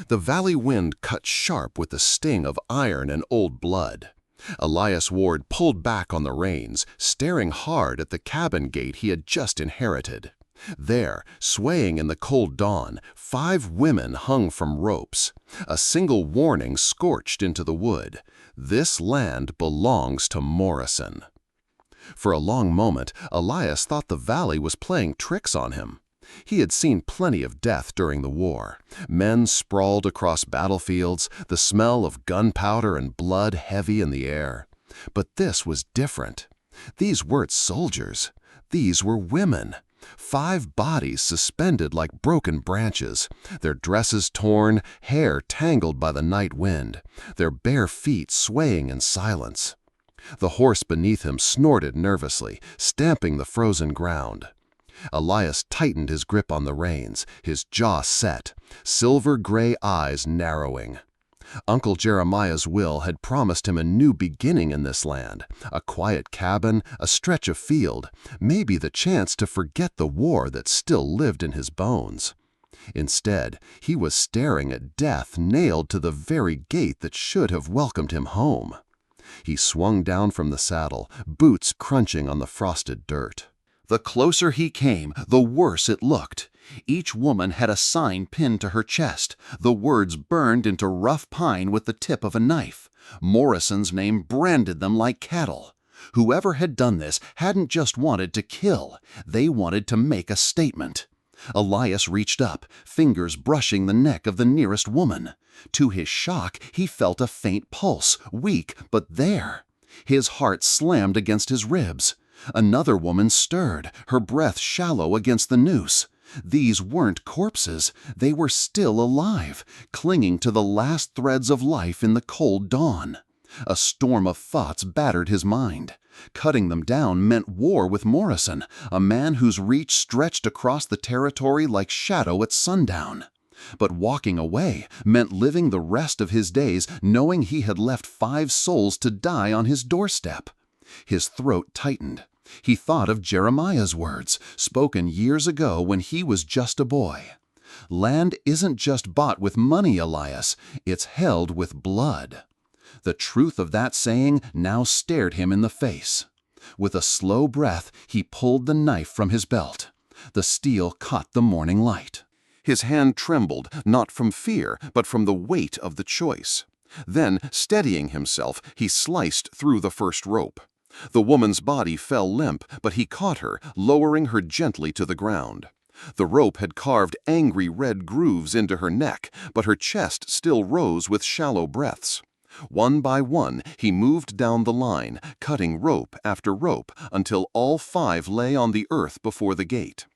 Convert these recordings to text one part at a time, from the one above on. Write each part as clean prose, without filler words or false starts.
The valley wind cut sharp with the sting of iron and old blood. Elias Ward pulled back on the reins, staring hard at the cabin gate he had just inherited. There, swaying in the cold dawn, 5 women hung from ropes. A single warning scorched into the wood. This land belongs to Morrison. For a long moment, Elias thought the valley was playing tricks on him. He had seen plenty of death during the war. Men sprawled across battlefields, the smell of gunpowder and blood heavy in the air. But this was different. These weren't soldiers. These were women. 5 bodies suspended like broken branches, their dresses torn, hair tangled by the night wind, their bare feet swaying in silence. The horse beneath him snorted nervously, stamping the frozen ground. Elias tightened his grip on the reins, his jaw set, silver-gray eyes narrowing. Uncle Jeremiah's will had promised him a new beginning in this land, a quiet cabin, a stretch of field, maybe the chance to forget the war that still lived in his bones. Instead, he was staring at death nailed to the very gate that should have welcomed him home. He swung down from the saddle, boots crunching on the frosted dirt. The closer he came, the worse it looked. Each woman had a sign pinned to her chest, the words burned into rough pine with the tip of a knife. Morrison's name branded them like cattle. Whoever had done this hadn't just wanted to kill, they wanted to make a statement. Elias reached up, fingers brushing the neck of the nearest woman. To his shock, he felt a faint pulse, weak but there. His heart slammed against his ribs. Another woman stirred, her breath shallow against the noose. These weren't corpses, they were still alive, clinging to the last threads of life in the cold dawn. A storm of thoughts battered his mind. Cutting them down meant war with Morrison, a man whose reach stretched across the territory like shadow at sundown. But walking away meant living the rest of his days knowing he had left 5 souls to die on his doorstep. His throat tightened. He thought of Jeremiah's words, spoken years ago when he was just a boy. Land isn't just bought with money, Elias, it's held with blood. The truth of that saying now stared him in the face. With a slow breath, he pulled the knife from his belt. The steel caught the morning light. His hand trembled, not from fear, but from the weight of the choice. Then, steadying himself, he sliced through the first rope. The woman's body fell limp, but he caught her, lowering her gently to the ground. The rope had carved angry red grooves into her neck, but her chest still rose with shallow breaths. One by one, he moved down the line, cutting rope after rope, until all 5 lay on the earth before the gate.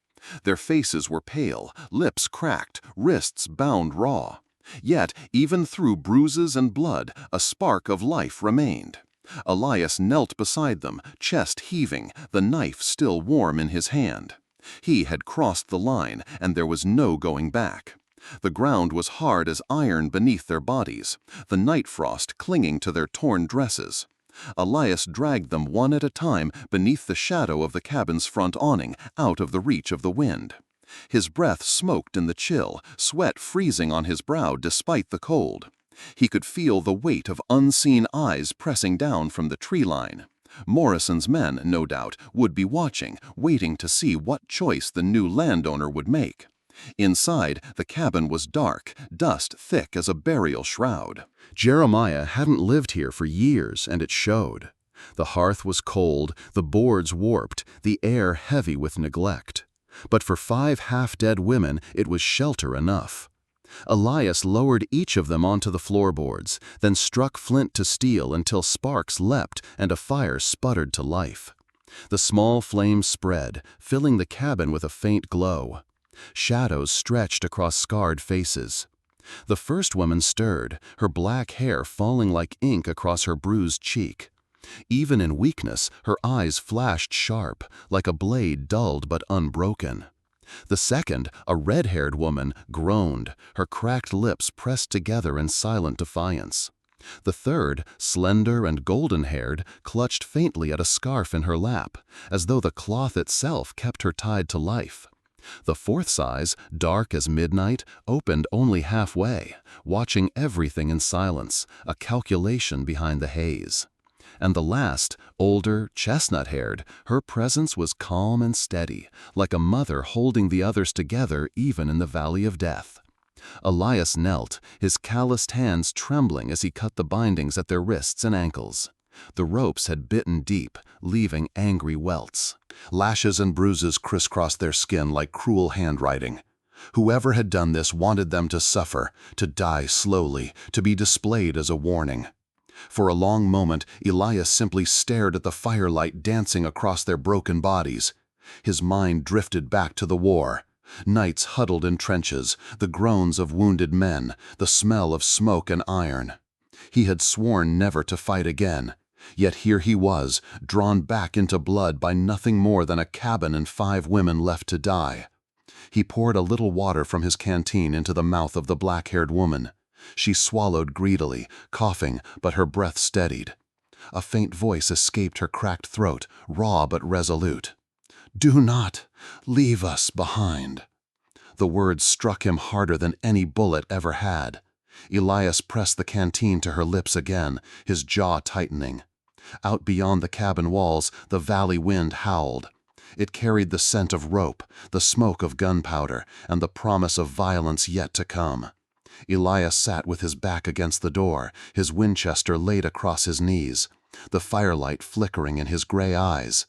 Their faces were pale, lips cracked, wrists bound raw. Yet, even through bruises and blood, a spark of life remained. Elias knelt beside them, chest heaving, the knife still warm in his hand. He had crossed the line, and there was no going back. The ground was hard as iron beneath their bodies, the night frost clinging to their torn dresses. Elias dragged them one at a time beneath the shadow of the cabin's front awning, out of the reach of the wind. His breath smoked in the chill, sweat freezing on his brow despite the cold. He could feel the weight of unseen eyes pressing down from the tree line. Morrison's men, no doubt, would be watching, waiting to see what choice the new landowner would make. Inside, the cabin was dark, dust thick as a burial shroud. Jeremiah hadn't lived here for years, and it showed. The hearth was cold, the boards warped, the air heavy with neglect. But for 5 half-dead women, it was shelter enough. Elias lowered each of them onto the floorboards, then struck flint to steel until sparks leapt and a fire sputtered to life. The small flames spread, filling the cabin with a faint glow. Shadows stretched across scarred faces. The first woman stirred, her black hair falling like ink across her bruised cheek. Even in weakness, her eyes flashed sharp, like a blade dulled but unbroken. The second, a red-haired woman, groaned, her cracked lips pressed together in silent defiance. The third, slender and golden-haired, clutched faintly at a scarf in her lap, as though the cloth itself kept her tied to life. The fourth size, dark as midnight, opened only halfway, watching everything in silence, a calculation behind the haze. And the last, older, chestnut-haired, her presence was calm and steady, like a mother holding the others together even in the valley of death. Elias knelt, his calloused hands trembling as he cut the bindings at their wrists and ankles. The ropes had bitten deep, leaving angry welts. Lashes and bruises crisscrossed their skin like cruel handwriting. Whoever had done this wanted them to suffer, to die slowly, to be displayed as a warning. For a long moment, Elias simply stared at the firelight dancing across their broken bodies. His mind drifted back to the war. Knights huddled in trenches, the groans of wounded men, the smell of smoke and iron. He had sworn never to fight again. Yet here he was, drawn back into blood by nothing more than a cabin and 5 women left to die. He poured a little water from his canteen into the mouth of the black-haired woman. She swallowed greedily, coughing, but her breath steadied. A faint voice escaped her cracked throat, raw but resolute. "Do not leave us behind." The words struck him harder than any bullet ever had. Elias pressed the canteen to her lips again, his jaw tightening. Out beyond the cabin walls, the valley wind howled. It carried the scent of rope, the smoke of gunpowder, and the promise of violence yet to come. Elias sat with his back against the door, his Winchester laid across his knees, the firelight flickering in his gray eyes.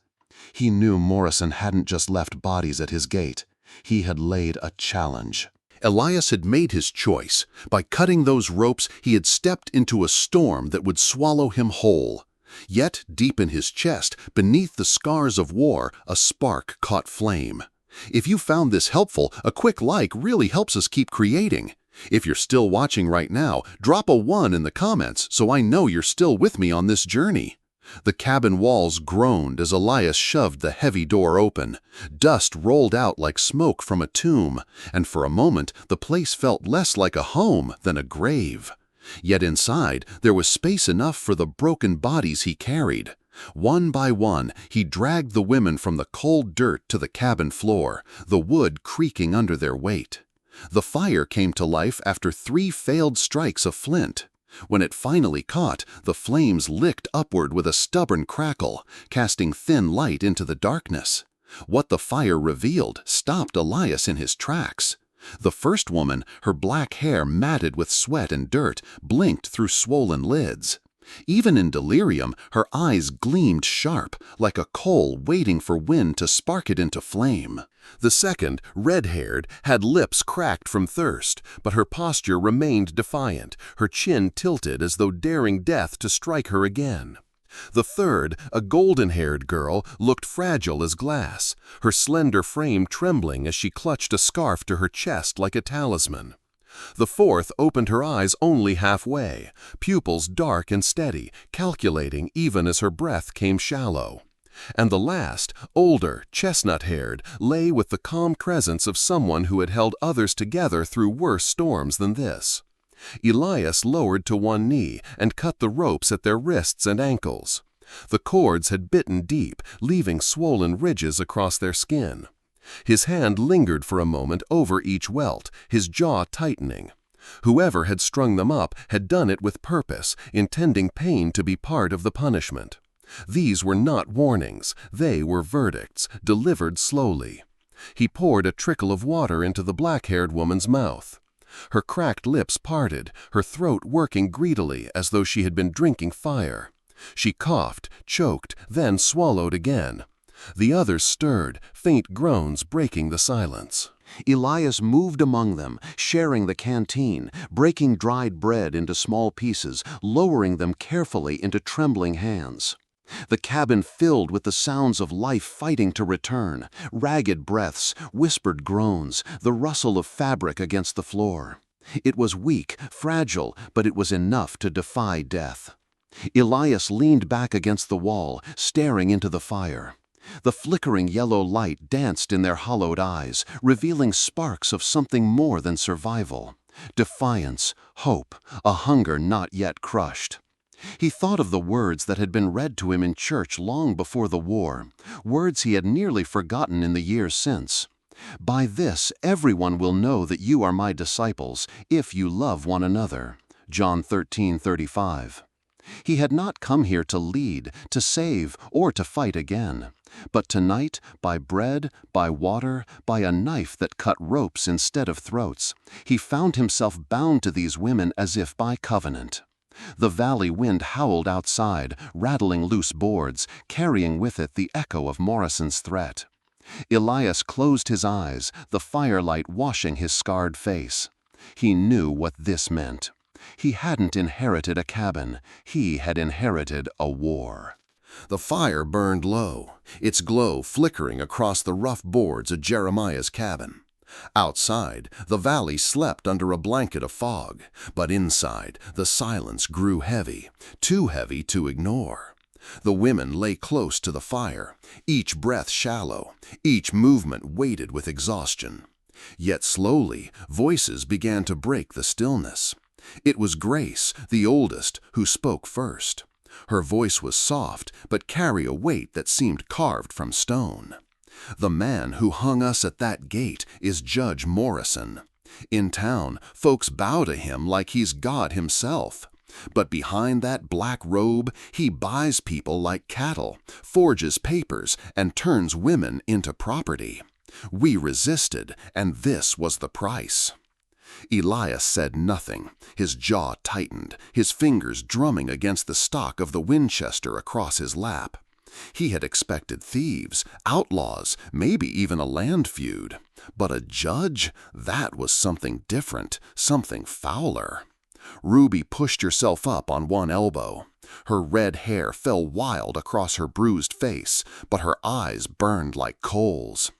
He knew Morrison hadn't just left bodies at his gate. He had laid a challenge. Elias had made his choice. By cutting those ropes, he had stepped into a storm that would swallow him whole. Yet, deep in his chest, beneath the scars of war, a spark caught flame. If you found this helpful, a quick like really helps us keep creating. If you're still watching right now, drop a 1 in the comments so I know you're still with me on this journey. The cabin walls groaned as Elias shoved the heavy door open. Dust rolled out like smoke from a tomb, and for a moment the place felt less like a home than a grave. Yet inside, there was space enough for the broken bodies he carried. One by one, he dragged the women from the cold dirt to the cabin floor, the wood creaking under their weight. The fire came to life after 3 failed strikes of flint. When it finally caught, the flames licked upward with a stubborn crackle, casting thin light into the darkness. What the fire revealed stopped Elias in his tracks. The first woman, her black hair matted with sweat and dirt, blinked through swollen lids. Even in delirium, her eyes gleamed sharp, like a coal waiting for wind to spark it into flame. The second, red-haired, had lips cracked from thirst, but her posture remained defiant, her chin tilted as though daring death to strike her again. The third, a golden-haired girl, looked fragile as glass, her slender frame trembling as she clutched a scarf to her chest like a talisman. The fourth opened her eyes only halfway, pupils dark and steady, calculating even as her breath came shallow. And the last, older, chestnut-haired, lay with the calm presence of someone who had held others together through worse storms than this. Elias lowered to one knee and cut the ropes at their wrists and ankles. The cords had bitten deep, leaving swollen ridges across their skin. His hand lingered for a moment over each welt, his jaw tightening. Whoever had strung them up had done it with purpose, intending pain to be part of the punishment. These were not warnings, they were verdicts, delivered slowly. He poured a trickle of water into the black-haired woman's mouth. Her cracked lips parted, her throat working greedily as though she had been drinking fire. She coughed, choked, then swallowed again. The others stirred, faint groans breaking the silence. Elias moved among them, sharing the canteen, breaking dried bread into small pieces, lowering them carefully into trembling hands. The cabin filled with the sounds of life fighting to return, ragged breaths, whispered groans, the rustle of fabric against the floor. It was weak, fragile, but it was enough to defy death. Elias leaned back against the wall, staring into the fire. The flickering yellow light danced in their hollowed eyes, revealing sparks of something more than survival. Defiance, hope, a hunger not yet crushed. He thought of the words that had been read to him in church long before the war, words he had nearly forgotten in the years since. "By this everyone will know that you are my disciples, if you love one another." John 13:35. He had not come here to lead, to save, or to fight again. But tonight, by bread, by water, by a knife that cut ropes instead of throats, he found himself bound to these women as if by covenant. The valley wind howled outside, rattling loose boards, carrying with it the echo of Morrison's threat. Elias closed his eyes, the firelight washing his scarred face. He knew what this meant. He hadn't inherited a cabin, he had inherited a war. The fire burned low, its glow flickering across the rough boards of Jeremiah's cabin. Outside, the valley slept under a blanket of fog, but inside, the silence grew heavy, too heavy to ignore. The women lay close to the fire, each breath shallow, each movement weighted with exhaustion. Yet slowly, voices began to break the stillness. It was Grace, the oldest, who spoke first. Her voice was soft, but carried a weight that seemed carved from stone. "The man who hung us at that gate is Judge Morrison. In town, folks bow to him like he's God himself. But behind that black robe, he buys people like cattle, forges papers, and turns women into property. We resisted, and this was the price." Elias said nothing, his jaw tightened, his fingers drumming against the stock of the Winchester across his lap. He had expected thieves, outlaws, maybe even a land feud. But a judge? That was something different, something fouler. Ruby pushed herself up on one elbow. Her red hair fell wild across her bruised face, but her eyes burned like coals.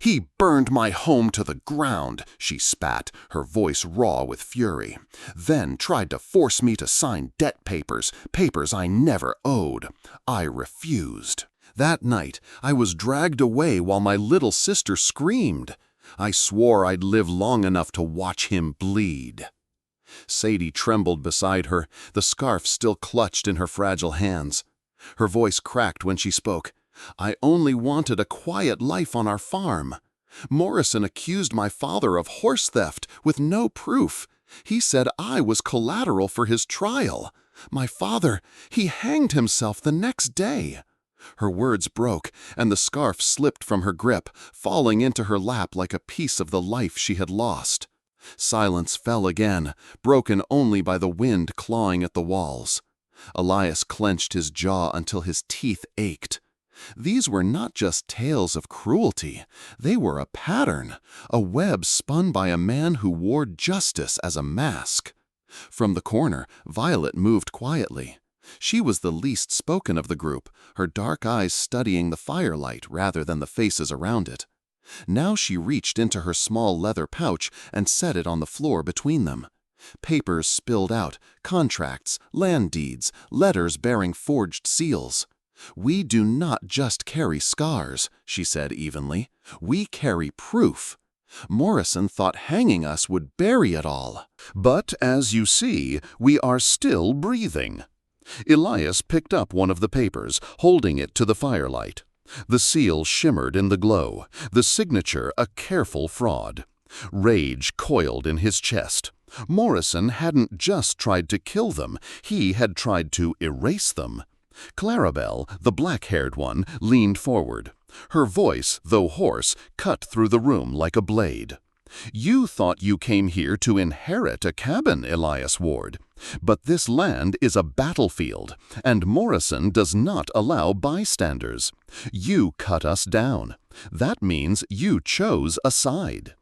"He burned my home to the ground," she spat, her voice raw with fury. "Then tried to force me to sign debt papers, papers I never owed. I refused. That night, I was dragged away while my little sister screamed. I swore I'd live long enough to watch him bleed." Sadie trembled beside her, the scarf still clutched in her fragile hands. Her voice cracked when she spoke. "I only wanted a quiet life on our farm. Morrison accused my father of horse theft with no proof. He said I was collateral for his trial. My father, he hanged himself the next day." Her words broke, and the scarf slipped from her grip, falling into her lap like a piece of the life she had lost. Silence fell again, broken only by the wind clawing at the walls. Elias clenched his jaw until his teeth ached. These were not just tales of cruelty. They were a pattern, a web spun by a man who wore justice as a mask. From the corner, Violet moved quietly. She was the least spoken of the group, her dark eyes studying the firelight rather than the faces around it. Now she reached into her small leather pouch and set it on the floor between them. Papers spilled out, contracts, land deeds, letters bearing forged seals. "We do not just carry scars," she said evenly. "We carry proof. Morrison thought hanging us would bury it all. But as you see, we are still breathing." Elias picked up one of the papers, holding it to the firelight. The seal shimmered in the glow, the signature a careful fraud. Rage coiled in his chest. Morrison hadn't just tried to kill them, he had tried to erase them. Clarabelle, the black-haired one, leaned forward. Her voice, though hoarse, cut through the room like a blade. "You thought you came here to inherit a cabin, Elias Ward. But this land is a battlefield, and Morrison does not allow bystanders. You cut us down. That means you chose a side."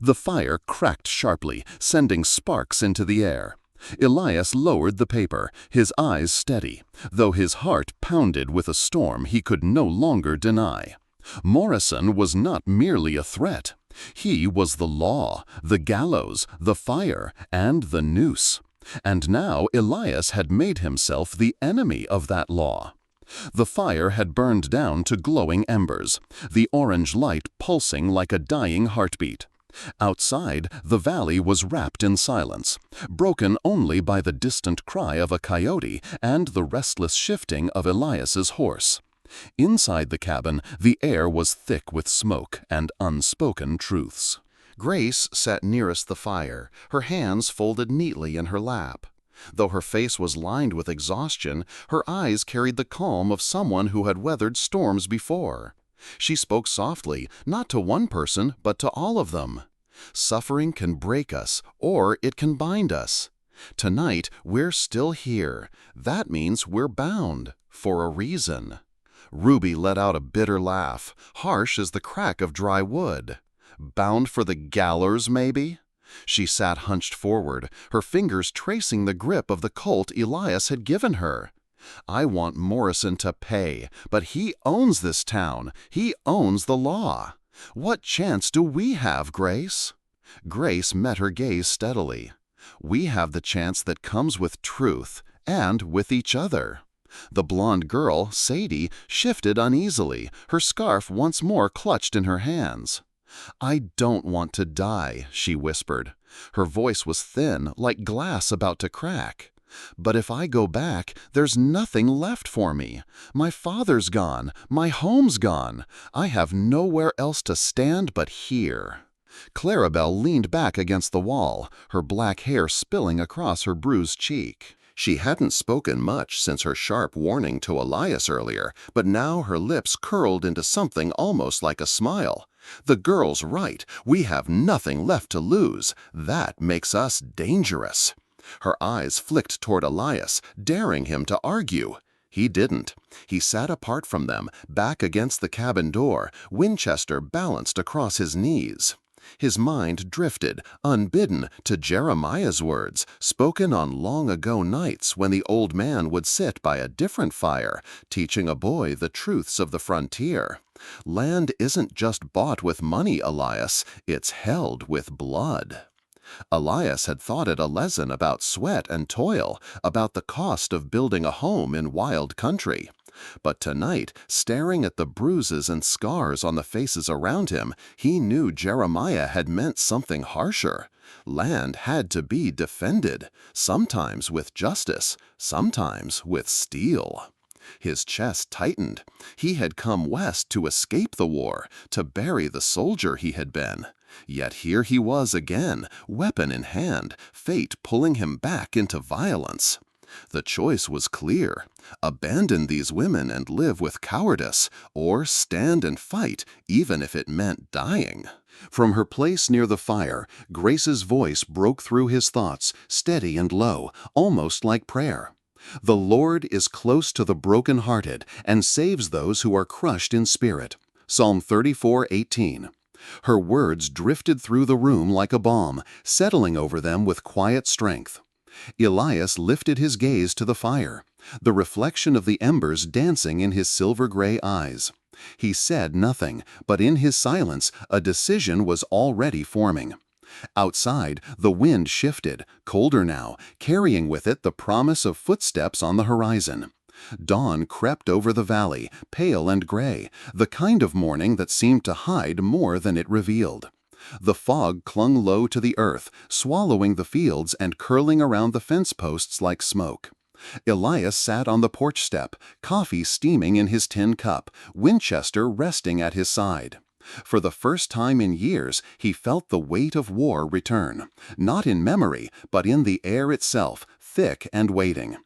The fire cracked sharply, sending sparks into the air. Elias lowered the paper, his eyes steady, though his heart pounded with a storm he could no longer deny. Morrison was not merely a threat. He was the law, the gallows, the fire, and the noose. And now Elias had made himself the enemy of that law. The fire had burned down to glowing embers, the orange light pulsing like a dying heartbeat. Outside, the valley was wrapped in silence, broken only by the distant cry of a coyote and the restless shifting of Elias's horse. Inside the cabin, the air was thick with smoke and unspoken truths. Grace sat nearest the fire, her hands folded neatly in her lap. Though her face was lined with exhaustion, her eyes carried the calm of someone who had weathered storms before. She spoke softly, not to one person, but to all of them. Suffering can break us, or it can bind us. Tonight, we're still here. That means we're bound, for a reason. Ruby let out a bitter laugh, harsh as the crack of dry wood. Bound for the gallows, maybe? She sat hunched forward, her fingers tracing the grip of the colt Elias had given her. I want Morrison to pay, but he owns this town. He owns the law. What chance do we have, Grace? Grace met her gaze steadily. We have the chance that comes with truth, and with each other. The blonde girl, Sadie, shifted uneasily, her scarf once more clutched in her hands. I don't want to die, she whispered. Her voice was thin, like glass about to crack. But if I go back, there's nothing left for me. My father's gone, my home's gone. I have nowhere else to stand but here. Clarabelle leaned back against the wall, her black hair spilling across her bruised cheek. She hadn't spoken much since her sharp warning to Elias earlier, but now her lips curled into something almost like a smile. The girl's right. We have nothing left to lose. That makes us dangerous. Her eyes flicked toward Elias, daring him to argue. He didn't. He sat apart from them, back against the cabin door, Winchester balanced across his knees. His mind drifted, unbidden, to Jeremiah's words, spoken on long-ago nights when the old man would sit by a different fire, teaching a boy the truths of the frontier. Land isn't just bought with money, Elias, it's held with blood. Elias had thought it a lesson about sweat and toil, about the cost of building a home in wild country. But tonight, staring at the bruises and scars on the faces around him, he knew Jeremiah had meant something harsher. Land had to be defended, sometimes with justice, sometimes with steel. His chest tightened. He had come west to escape the war, to bury the soldier he had been. Yet here he was again, weapon in hand, fate pulling him back into violence. The choice was clear. Abandon these women and live with cowardice, or stand and fight, even if it meant dying. From her place near the fire, Grace's voice broke through his thoughts, steady and low, almost like prayer. The Lord is close to the broken-hearted and saves those who are crushed in spirit. Psalm 34:18. Her words drifted through the room like a balm, settling over them with quiet strength. Elias lifted his gaze to the fire, the reflection of the embers dancing in his silver-gray eyes. He said nothing, but in his silence, a decision was already forming. Outside, the wind shifted, colder now, carrying with it the promise of footsteps on the horizon. Dawn crept over the valley, pale and gray, the kind of morning that seemed to hide more than it revealed. The fog clung low to the earth, swallowing the fields and curling around the fence posts like smoke. Elias sat on the porch step, coffee steaming in his tin cup, Winchester resting at his side. For the first time in years, he felt the weight of war return, not in memory, but in the air itself, thick and waiting.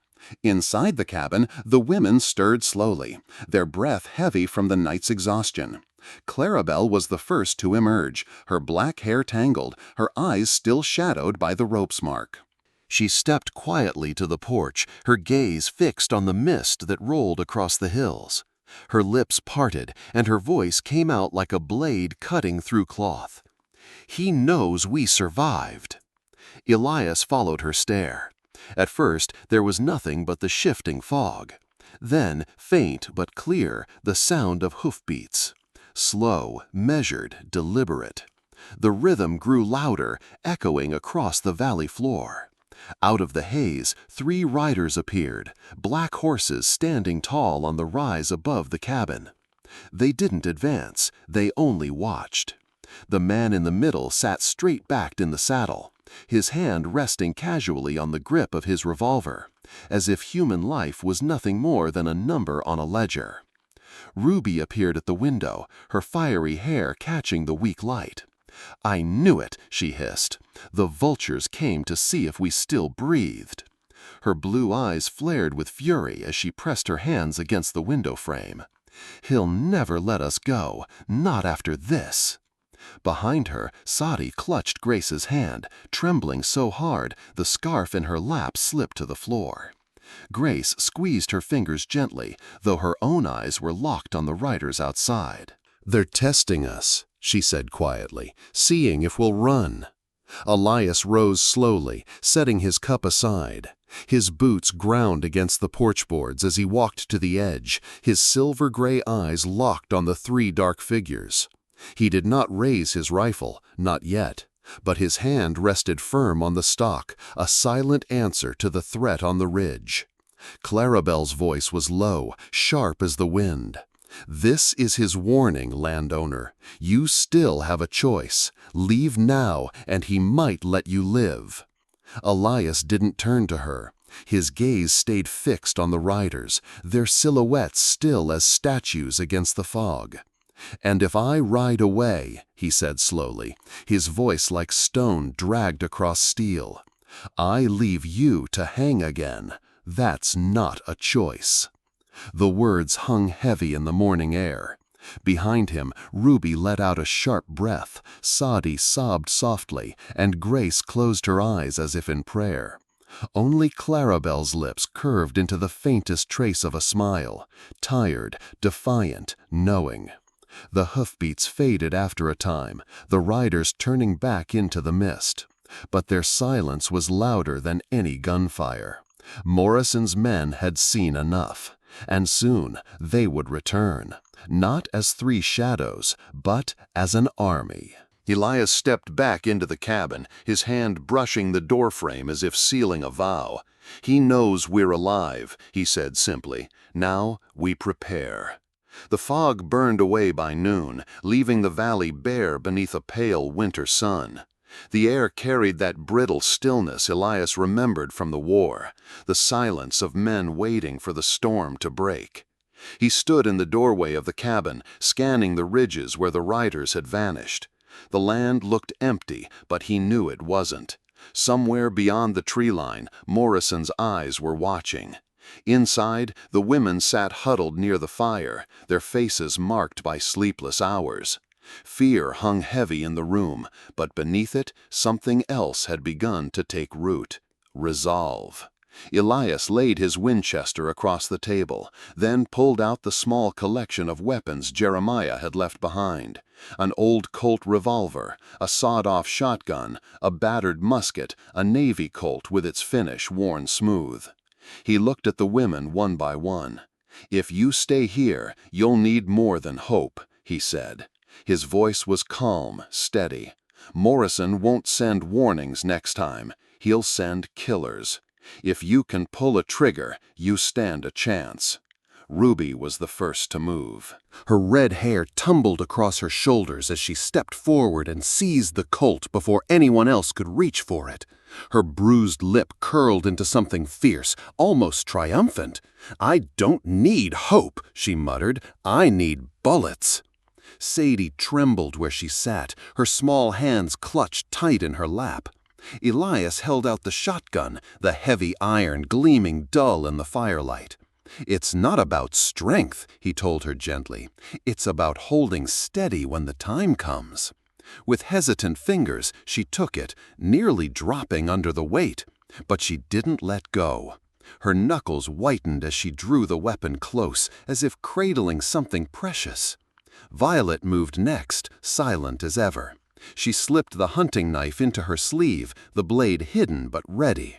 Inside the cabin, the women stirred slowly, their breath heavy from the night's exhaustion. Clarabelle was the first to emerge, her black hair tangled, her eyes still shadowed by the rope's mark. She stepped quietly to the porch, her gaze fixed on the mist that rolled across the hills. Her lips parted, and her voice came out like a blade cutting through cloth. "He knows we survived." Elias followed her stare. At first, there was nothing but the shifting fog. Then, faint but clear, the sound of hoofbeats. Slow, measured, deliberate. The rhythm grew louder, echoing across the valley floor. Out of the haze, 3 riders appeared, black horses standing tall on the rise above the cabin. They didn't advance, they only watched. The man in the middle sat straight-backed in the saddle, his hand resting casually on the grip of his revolver, as if human life was nothing more than a number on a ledger. Ruby appeared at the window, her fiery hair catching the weak light. "I knew it," she hissed. "The vultures came to see if we still breathed." Her blue eyes flared with fury as she pressed her hands against the window frame. "He'll never let us go, not after this." Behind her, Saga clutched Grace's hand, trembling so hard the scarf in her lap slipped to the floor. Grace squeezed her fingers gently, though her own eyes were locked on the riders outside. "They're testing us," she said quietly, "seeing if we'll run." Elias rose slowly, setting his cup aside. His boots ground against the porch boards as he walked to the edge, his silver-gray eyes locked on the three dark figures. He did not raise his rifle, not yet, but his hand rested firm on the stock, a silent answer to the threat on the ridge. Clarabelle's voice was low, sharp as the wind. "This is his warning, landowner. You still have a choice. Leave now, and he might let you live." Elias didn't turn to her. His gaze stayed fixed on the riders, their silhouettes still as statues against the fog. "And if I ride away," he said slowly, his voice like stone dragged across steel, "I leave you to hang again. That's not a choice." The words hung heavy in the morning air. Behind him, Ruby let out a sharp breath, Saga sobbed softly, and Grace closed her eyes as if in prayer. Only Clarabelle's lips curved into the faintest trace of a smile, tired, defiant, knowing. The hoofbeats faded after a time, the riders turning back into the mist. But their silence was louder than any gunfire. Morrison's men had seen enough, and soon they would return, not as three shadows, but as an army. Elias stepped back into the cabin, his hand brushing the doorframe as if sealing a vow. "He knows we're alive," he said simply. "Now we prepare." The fog burned away by noon, leaving the valley bare beneath a pale winter sun. The air carried that brittle stillness Elias remembered from the war, the silence of men waiting for the storm to break. He stood in the doorway of the cabin, scanning the ridges where the riders had vanished. The land looked empty, but he knew it wasn't. Somewhere beyond the tree line, Morrison's eyes were watching. Inside, the women sat huddled near the fire, their faces marked by sleepless hours. Fear hung heavy in the room, but beneath it, something else had begun to take root. Resolve. Elias laid his Winchester across the table, then pulled out the small collection of weapons Jeremiah had left behind. An old Colt revolver, a sawed-off shotgun, a battered musket, a Navy Colt with its finish worn smooth. He looked at the women one by one. "If you stay here, you'll need more than hope," he said. His voice was calm, steady. "Morrison won't send warnings next time. He'll send killers. If you can pull a trigger, you stand a chance." Ruby was the first to move. Her red hair tumbled across her shoulders as she stepped forward and seized the Colt before anyone else could reach for it. Her bruised lip curled into something fierce, almost triumphant. "I don't need hope," she muttered. "I need bullets." Sadie trembled where she sat, her small hands clutched tight in her lap. Elias held out the shotgun, the heavy iron gleaming dull in the firelight. "It's not about strength," he told her gently. "It's about holding steady when the time comes." With hesitant fingers, she took it, nearly dropping under the weight. But she didn't let go. Her knuckles whitened as she drew the weapon close, as if cradling something precious. Violet moved next, silent as ever. She slipped the hunting knife into her sleeve, the blade hidden but ready.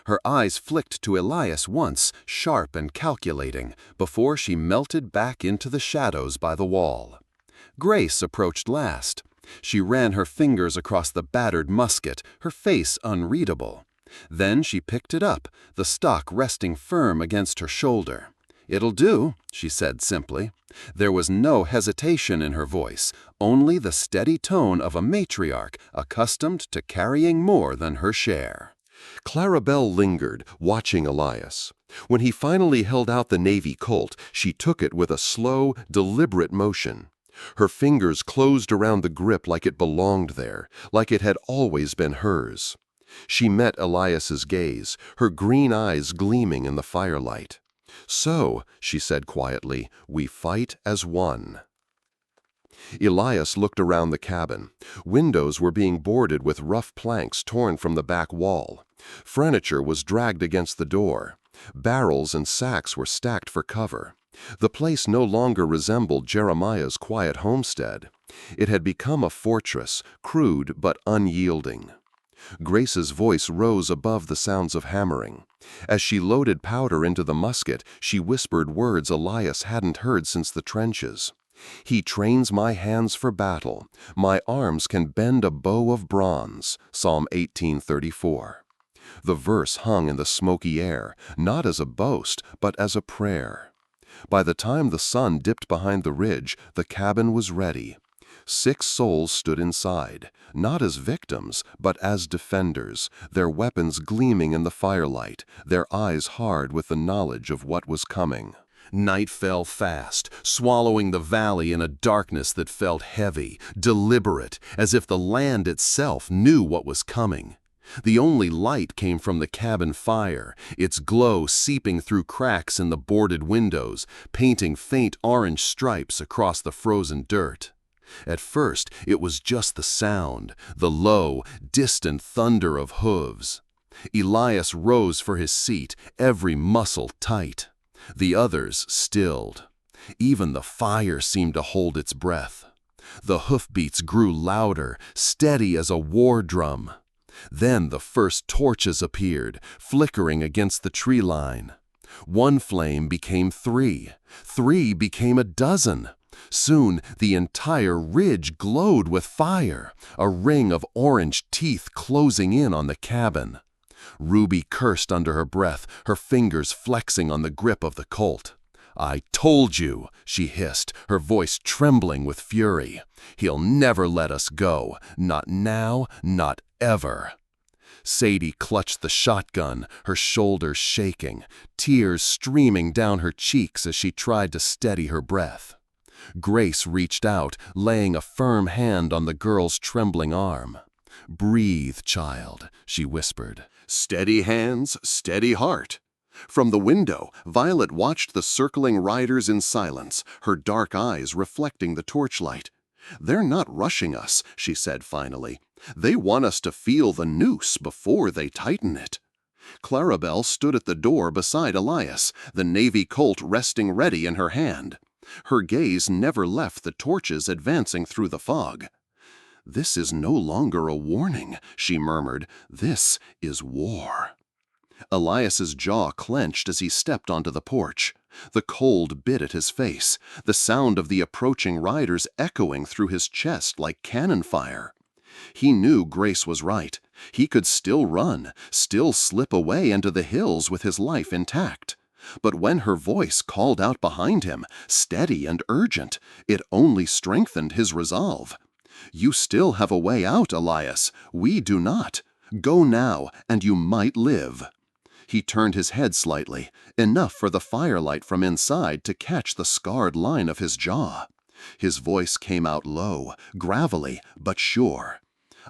Her eyes flicked to Elias once, sharp and calculating, before she melted back into the shadows by the wall. Grace approached last. She ran her fingers across the battered musket, her face unreadable. Then she picked it up, the stock resting firm against her shoulder. "It'll do," she said simply. There was no hesitation in her voice, only the steady tone of a matriarch accustomed to carrying more than her share. Clarabelle lingered, watching Elias. When he finally held out the navy Colt, she took it with a slow, deliberate motion. Her fingers closed around the grip like it belonged there, like it had always been hers. She met Elias's gaze, her green eyes gleaming in the firelight. "So," she said quietly, "we fight as one." Elias looked around the cabin. Windows were being boarded with rough planks torn from the back wall. Furniture was dragged against the door. Barrels and sacks were stacked for cover. The place no longer resembled Jeremiah's quiet homestead. It had become a fortress, crude but unyielding. Grace's voice rose above the sounds of hammering. As she loaded powder into the musket, she whispered words Elias hadn't heard since the trenches. "He trains my hands for battle. My arms can bend a bow of bronze." Psalm 18:34. The verse hung in the smoky air, not as a boast, but as a prayer. By the time the sun dipped behind the ridge, the cabin was ready. 6 souls stood inside, not as victims, but as defenders, their weapons gleaming in the firelight, their eyes hard with the knowledge of what was coming. Night fell fast, swallowing the valley in a darkness that felt heavy, deliberate, as if the land itself knew what was coming. The only light came from the cabin fire, its glow seeping through cracks in the boarded windows, painting faint orange stripes across the frozen dirt. At first, it was just the sound, the low, distant thunder of hooves. Elias rose for his seat, every muscle tight. The others stilled. Even the fire seemed to hold its breath. The hoofbeats grew louder, steady as a war drum. Then the first torches appeared, flickering against the tree line. One flame became 3. 3 became a dozen. Soon the entire ridge glowed with fire, a ring of orange teeth closing in on the cabin. Ruby cursed under her breath, her fingers flexing on the grip of the Colt. "I told you," she hissed, her voice trembling with fury. "He'll never let us go. Not now, not ever." Sadie clutched the shotgun, her shoulders shaking, tears streaming down her cheeks as she tried to steady her breath. Grace reached out, laying a firm hand on the girl's trembling arm. "Breathe, child," she whispered. "Steady hands, steady heart." From the window, Violet watched the circling riders in silence, her dark eyes reflecting the torchlight. "They're not rushing us," she said finally. "They want us to feel the noose before they tighten it." Clarabelle stood at the door beside Elias, the navy Colt resting ready in her hand. Her gaze never left the torches advancing through the fog. "This is no longer a warning," she murmured. "This is war." Elias's jaw clenched as he stepped onto the porch. The cold bit at his face, the sound of the approaching riders echoing through his chest like cannon fire. He knew Grace was right. He could still run, still slip away into the hills with his life intact. But when her voice called out behind him, steady and urgent, it only strengthened his resolve. "You still have a way out, Elias. We do not. Go now, and you might live." He turned his head slightly, enough for the firelight from inside to catch the scarred line of his jaw. His voice came out low, gravelly, but sure.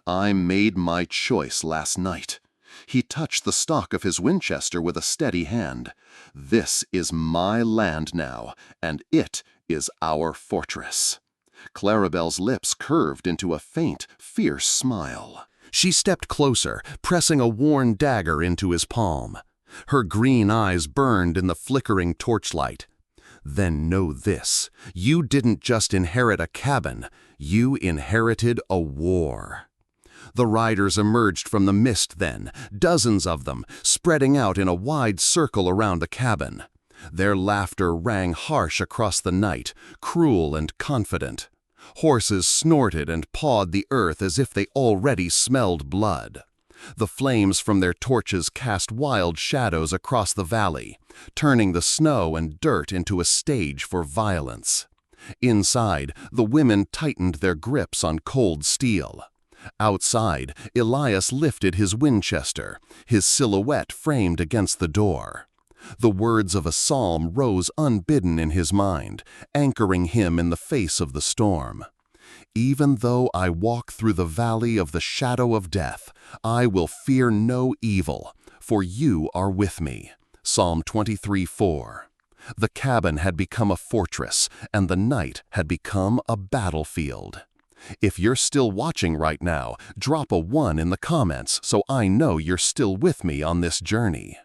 "I made my choice last night." He touched the stock of his Winchester with a steady hand. "This is my land now, and it is our fortress." Clarabelle's lips curved into a faint, fierce smile. She stepped closer, pressing a worn dagger into his palm. Her green eyes burned in the flickering torchlight. "Then know this. You didn't just inherit a cabin. You inherited a war." The riders emerged from the mist then, dozens of them, spreading out in a wide circle around the cabin. Their laughter rang harsh across the night, cruel and confident. Horses snorted and pawed the earth as if they already smelled blood. The flames from their torches cast wild shadows across the valley, turning the snow and dirt into a stage for violence. Inside, the women tightened their grips on cold steel. Outside, Elias lifted his Winchester, his silhouette framed against the door. The words of a psalm rose unbidden in his mind, anchoring him in the face of the storm. Even though I walk through the valley of the shadow of death, I will fear no evil, for you are with me. Psalm 23:4. The cabin had become a fortress, and the night had become a battlefield. If you're still watching right now, drop a 1 in the comments so I know you're still with me on this journey.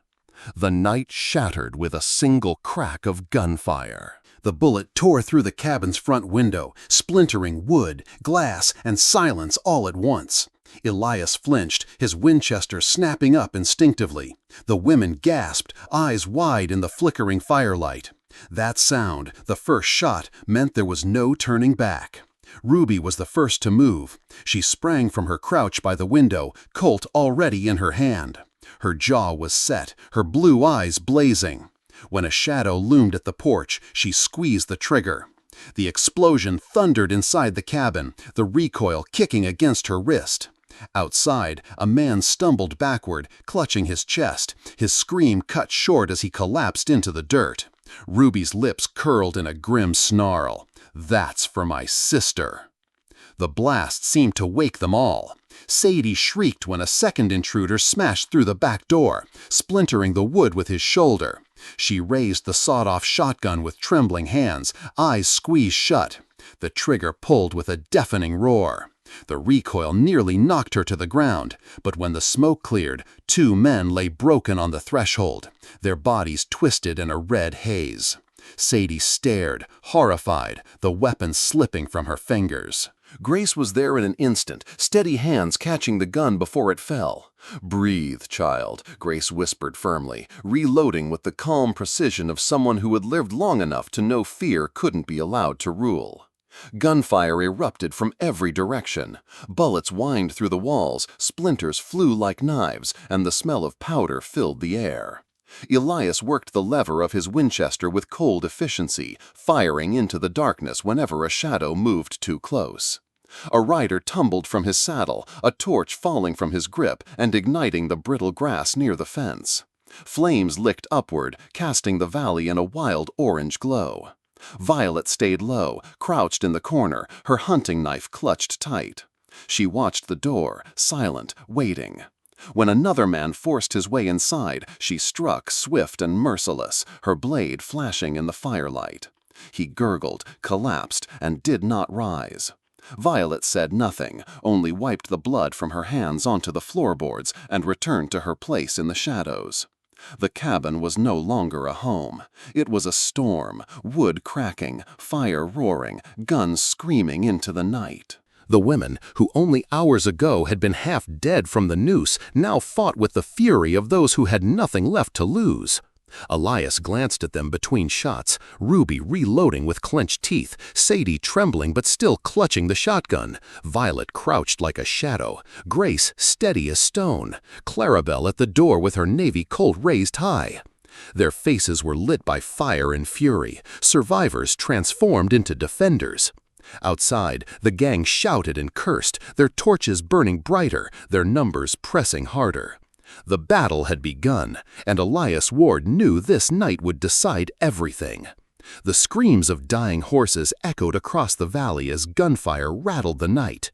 The night shattered with a single crack of gunfire. The bullet tore through the cabin's front window, splintering wood, glass, and silence all at once. Elias flinched, his Winchester snapping up instinctively. The women gasped, eyes wide in the flickering firelight. That sound, the first shot, meant there was no turning back. Ruby was the first to move. She sprang from her crouch by the window, Colt already in her hand. Her jaw was set, her blue eyes blazing. When a shadow loomed at the porch, she squeezed the trigger. The explosion thundered inside the cabin, the recoil kicking against her wrist. Outside, a man stumbled backward, clutching his chest, his scream cut short as he collapsed into the dirt. Ruby's lips curled in a grim snarl. "That's for my sister." The blast seemed to wake them all. Sadie shrieked when a second intruder smashed through the back door, splintering the wood with his shoulder. She raised the sawed-off shotgun with trembling hands, eyes squeezed shut. The trigger pulled with a deafening roar. The recoil nearly knocked her to the ground, but when the smoke cleared, 2 men lay broken on the threshold, their bodies twisted in a red haze. Sadie stared, horrified, the weapon slipping from her fingers. Grace was there in an instant, steady hands catching the gun before it fell. "Breathe, child," Grace whispered firmly, reloading with the calm precision of someone who had lived long enough to know fear couldn't be allowed to rule. Gunfire erupted from every direction. Bullets whined through the walls, splinters flew like knives, and the smell of powder filled the air. Elias worked the lever of his Winchester with cold efficiency, firing into the darkness whenever a shadow moved too close. A rider tumbled from his saddle, a torch falling from his grip and igniting the brittle grass near the fence. Flames licked upward, casting the valley in a wild orange glow. Violet stayed low, crouched in the corner, her hunting knife clutched tight. She watched the door, silent, waiting. When another man forced his way inside, she struck, swift and merciless, her blade flashing in the firelight. He gurgled, collapsed, and did not rise. Violet said nothing, only wiped the blood from her hands onto the floorboards and returned to her place in the shadows. The cabin was no longer a home. It was a storm, wood cracking, fire roaring, guns screaming into the night. The women, who only hours ago had been half dead from the noose, now fought with the fury of those who had nothing left to lose. Elias glanced at them between shots, Ruby reloading with clenched teeth, Sadie trembling but still clutching the shotgun, Violet crouched like a shadow, Grace steady as stone, Clarabelle at the door with her navy Colt raised high. Their faces were lit by fire and fury, survivors transformed into defenders. Outside, the gang shouted and cursed, their torches burning brighter, their numbers pressing harder. The battle had begun, and Elias Ward knew this night would decide everything. The screams of dying horses echoed across the valley as gunfire rattled the night.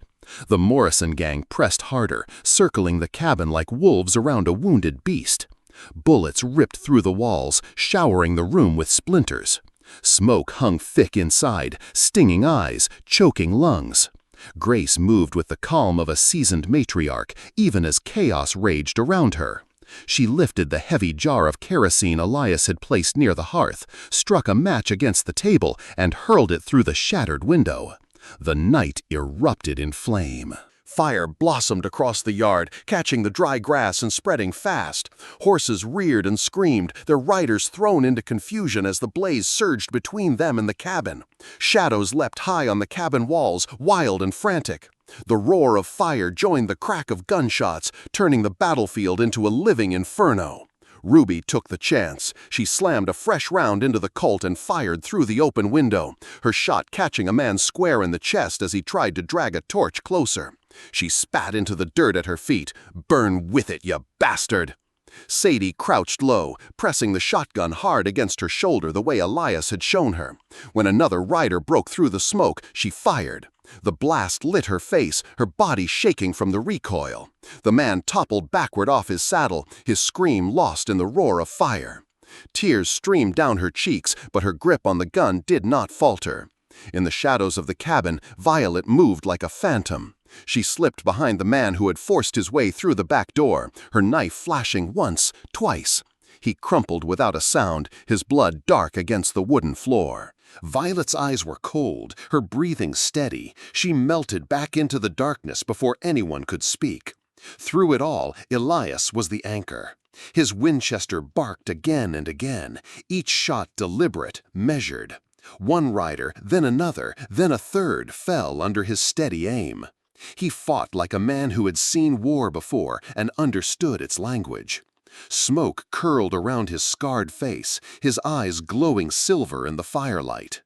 The Morrison gang pressed harder, circling the cabin like wolves around a wounded beast. Bullets ripped through the walls, showering the room with splinters. Smoke hung thick inside, stinging eyes, choking lungs. Grace moved with the calm of a seasoned matriarch, even as chaos raged around her. She lifted the heavy jar of kerosene Elias had placed near the hearth, struck a match against the table, and hurled it through the shattered window. The night erupted in flame. Fire blossomed across the yard, catching the dry grass and spreading fast. Horses reared and screamed, their riders thrown into confusion as the blaze surged between them and the cabin. Shadows leapt high on the cabin walls, wild and frantic. The roar of fire joined the crack of gunshots, turning the battlefield into a living inferno. Ruby took the chance. She slammed a fresh round into the Colt and fired through the open window, her shot catching a man square in the chest as he tried to drag a torch closer. She spat into the dirt at her feet. "Burn with it, you bastard!" Sadie crouched low, pressing the shotgun hard against her shoulder the way Elias had shown her. When another rider broke through the smoke, she fired. The blast lit her face, her body shaking from the recoil. The man toppled backward off his saddle, his scream lost in the roar of fire. Tears streamed down her cheeks, but her grip on the gun did not falter. In the shadows of the cabin, Violet moved like a phantom. She slipped behind the man who had forced his way through the back door, her knife flashing once, twice. He crumpled without a sound, his blood dark against the wooden floor. Violet's eyes were cold, her breathing steady. She melted back into the darkness before anyone could speak. Through it all, Elias was the anchor. His Winchester barked again and again, each shot deliberate, measured. One rider, then another, then a third fell under his steady aim. He fought like a man who had seen war before and understood its language. Smoke curled around his scarred face, his eyes glowing silver in the firelight.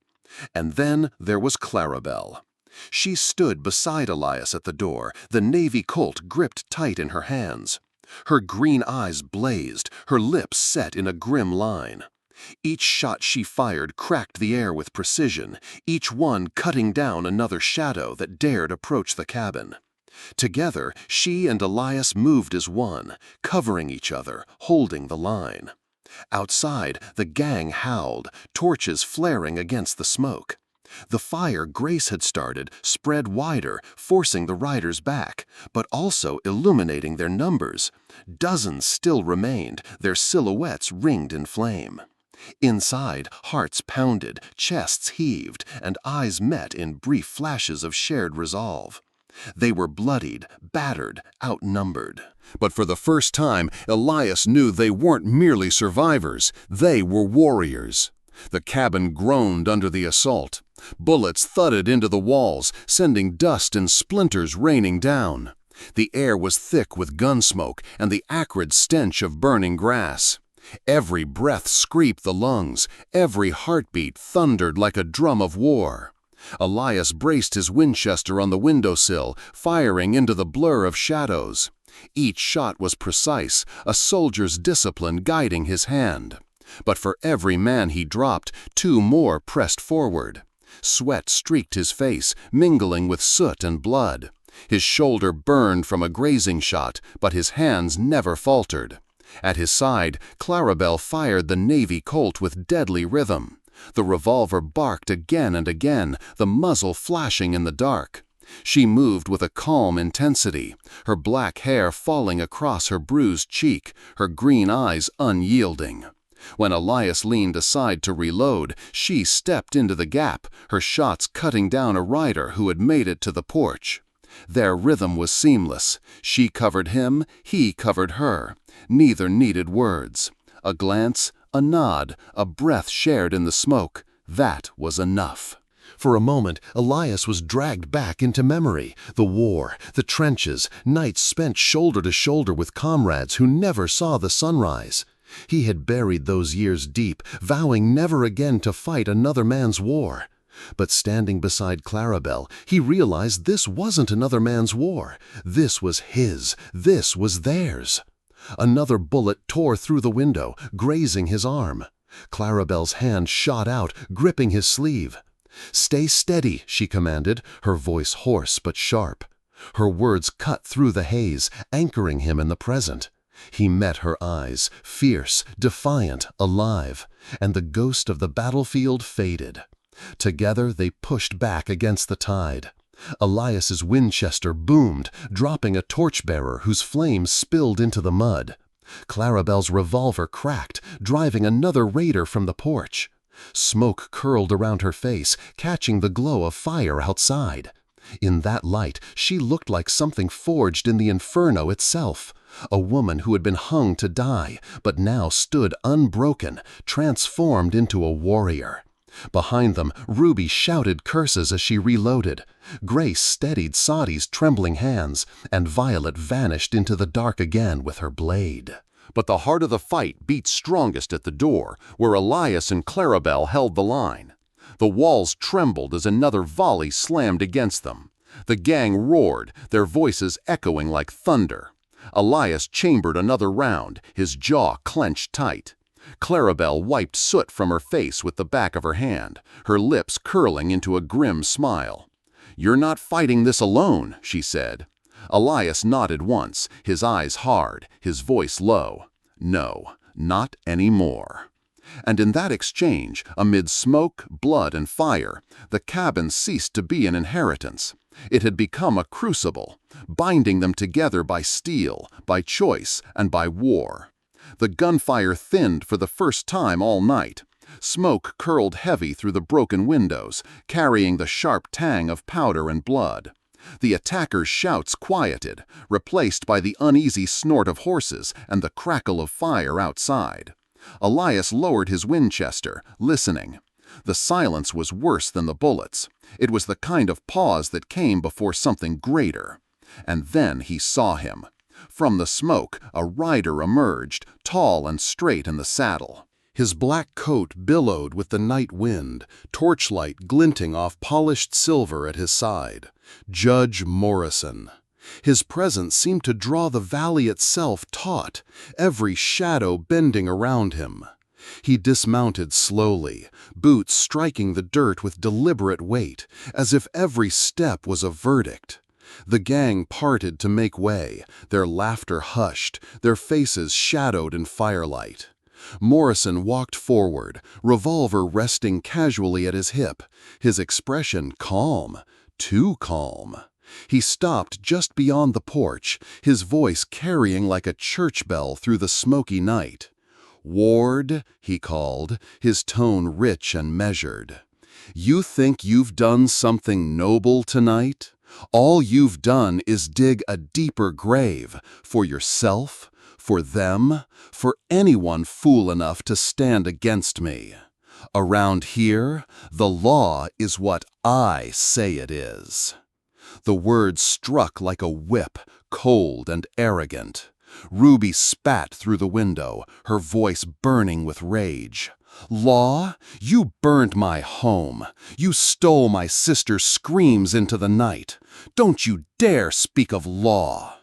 And then there was Clarabelle. She stood beside Elias at the door, the Navy Colt gripped tight in her hands. Her green eyes blazed, her lips set in a grim line. Each shot she fired cracked the air with precision, each one cutting down another shadow that dared approach the cabin. Together, she and Elias moved as one, covering each other, holding the line. Outside, the gang howled, torches flaring against the smoke. The fire Grace had started spread wider, forcing the riders back, but also illuminating their numbers. Dozens still remained, their silhouettes ringed in flame. Inside, hearts pounded, chests heaved, and eyes met in brief flashes of shared resolve. They were bloodied, battered, outnumbered. But for the first time, Elias knew they weren't merely survivors, they were warriors. The cabin groaned under the assault. Bullets thudded into the walls, sending dust and splinters raining down. The air was thick with gun smoke and the acrid stench of burning grass. Every breath scraped the lungs, every heartbeat thundered like a drum of war. Elias braced his Winchester on the windowsill, firing into the blur of shadows. Each shot was precise, a soldier's discipline guiding his hand. But for every man he dropped, two more pressed forward. Sweat streaked his face, mingling with soot and blood. His shoulder burned from a grazing shot, but his hands never faltered. At his side, Clarabelle fired the Navy Colt with deadly rhythm. The revolver barked again and again, the muzzle flashing in the dark. She moved with a calm intensity, her black hair falling across her bruised cheek, her green eyes unyielding. When Elias leaned aside to reload, she stepped into the gap, her shots cutting down a rider who had made it to the porch. Their rhythm was seamless. She covered him, he covered her. Neither needed words. A glance, a nod, a breath shared in the smoke. That was enough. For a moment, Elias was dragged back into memory. The war, the trenches, nights spent shoulder to shoulder with comrades who never saw the sunrise. He had buried those years deep, vowing never again to fight another man's war. But standing beside Clarabelle, he realized this wasn't another man's war. This was his. This was theirs. Another bullet tore through the window, grazing his arm. Clarabelle's hand shot out, gripping his sleeve. "Stay steady," she commanded, her voice hoarse but sharp. Her words cut through the haze, anchoring him in the present. He met her eyes, fierce, defiant, alive, and the ghost of the battlefield faded. Together they pushed back against the tide. Elias's Winchester boomed, dropping a torchbearer whose flames spilled into the mud. Clarabelle's revolver cracked, driving another raider from the porch. Smoke curled around her face, catching the glow of fire outside. In that light, she looked like something forged in the inferno itself. A woman who had been hung to die, but now stood unbroken, transformed into a warrior. Behind them, Ruby shouted curses as she reloaded. Grace steadied Sadi's trembling hands, and Violet vanished into the dark again with her blade. But the heart of the fight beat strongest at the door, where Elias and Clarabelle held the line. The walls trembled as another volley slammed against them. The gang roared, their voices echoing like thunder. Elias chambered another round, his jaw clenched tight. Clarabelle wiped soot from her face with the back of her hand, her lips curling into a grim smile. "You're not fighting this alone," she said. Elias nodded once, his eyes hard, his voice low. "No, not anymore." And in that exchange, amid smoke, blood, and fire, the cabin ceased to be an inheritance. It had become a crucible, binding them together by steel, by choice, and by war. The gunfire thinned for the first time all night. Smoke curled heavy through the broken windows, carrying the sharp tang of powder and blood. The attackers' shouts quieted, replaced by the uneasy snort of horses and the crackle of fire outside. Elias lowered his Winchester, listening. The silence was worse than the bullets. It was the kind of pause that came before something greater. And then he saw him. From the smoke, a rider emerged, tall and straight in the saddle. His black coat billowed with the night wind, torchlight glinting off polished silver at his side. Judge Morrison. His presence seemed to draw the valley itself taut, every shadow bending around him. He dismounted slowly, boots striking the dirt with deliberate weight, as if every step was a verdict. The gang parted to make way, their laughter hushed, their faces shadowed in firelight. Morrison walked forward, revolver resting casually at his hip, his expression calm, too calm. He stopped just beyond the porch, his voice carrying like a church bell through the smoky night. "Ward," he called, his tone rich and measured. "You think you've done something noble tonight? All you've done is dig a deeper grave for yourself, for them, for anyone fool enough to stand against me. Around here, the law is what I say it is." The words struck like a whip, cold and arrogant. Ruby spat through the window, her voice burning with rage. "Law? You burned my home. You stole my sister's screams into the night. Don't you dare speak of law."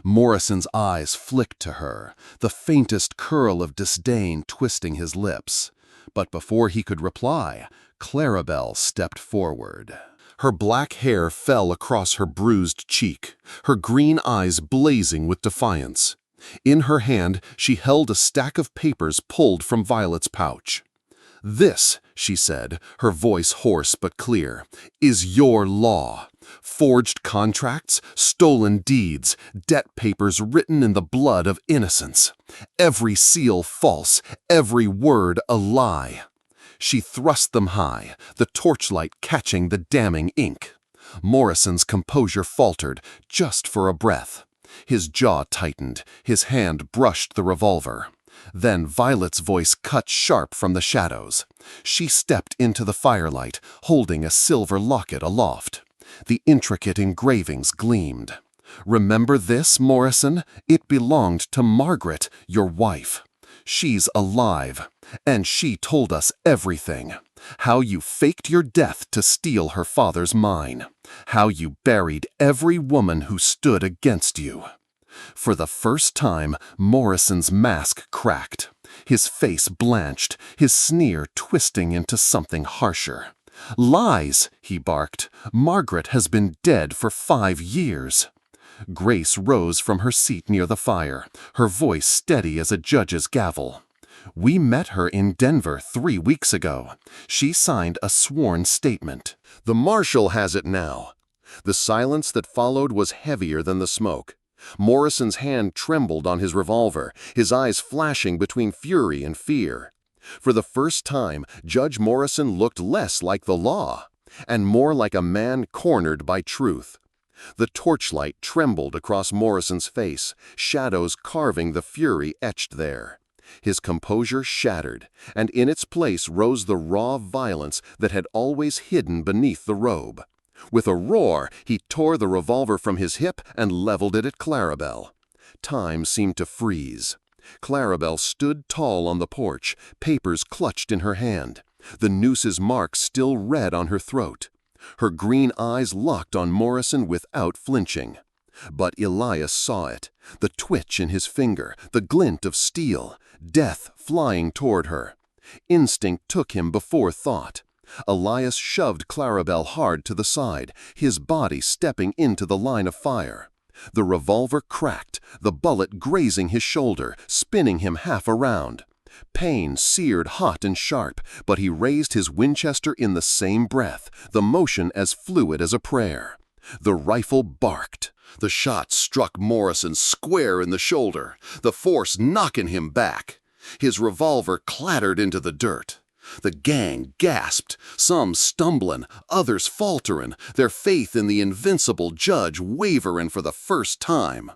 Morrison's eyes flicked to her, the faintest curl of disdain twisting his lips. But before he could reply, Clarabelle stepped forward. Her black hair fell across her bruised cheek, her green eyes blazing with defiance. In her hand, she held a stack of papers pulled from Violet's pouch. "This," she said, her voice hoarse but clear, "is your law. Forged contracts, stolen deeds, debt papers written in the blood of innocents. Every seal false, every word a lie." She thrust them high, the torchlight catching the damning ink. Morrison's composure faltered, just for a breath. His jaw tightened, his hand brushed the revolver. Then Violet's voice cut sharp from the shadows. She stepped into the firelight, holding a silver locket aloft. The intricate engravings gleamed. "Remember this, Morrison? It belonged to Margaret, your wife. She's alive, and she told us everything. How you faked your death to steal her father's mine. How you buried every woman who stood against you." For the first time, Morrison's mask cracked. His face blanched, his sneer twisting into something harsher. "Lies," he barked. "Margaret has been dead for 5 years." Grace rose from her seat near the fire, her voice steady as a judge's gavel. "We met her in Denver 3 weeks ago. She signed a sworn statement." "The marshal has it now." The silence that followed was heavier than the smoke. Morrison's hand trembled on his revolver, his eyes flashing between fury and fear. For the first time, Judge Morrison looked less like the law, and more like a man cornered by truth. The torchlight trembled across Morrison's face, shadows carving the fury etched there. His composure shattered, and in its place rose the raw violence that had always hidden beneath the robe. With a roar, he tore the revolver from his hip and leveled it at Clarabelle. Time seemed to freeze. Clarabelle stood tall on the porch, papers clutched in her hand, the nooses mark still red on her throat. Her green eyes locked on Morrison without flinching. But Elias saw it, the twitch in his finger, the glint of steel, death flying toward her. Instinct took him before thought. Elias shoved Clarabelle hard to the side, his body stepping into the line of fire. The revolver cracked, the bullet grazing his shoulder, spinning him half around. Pain seared hot and sharp, but he raised his Winchester in the same breath, the motion as fluid as a prayer. The rifle barked. The shot struck Morrison square in the shoulder, the force knocking him back. His revolver clattered into the dirt. The gang gasped, some stumbling, others faltering, their faith in the invincible judge wavering for the first time.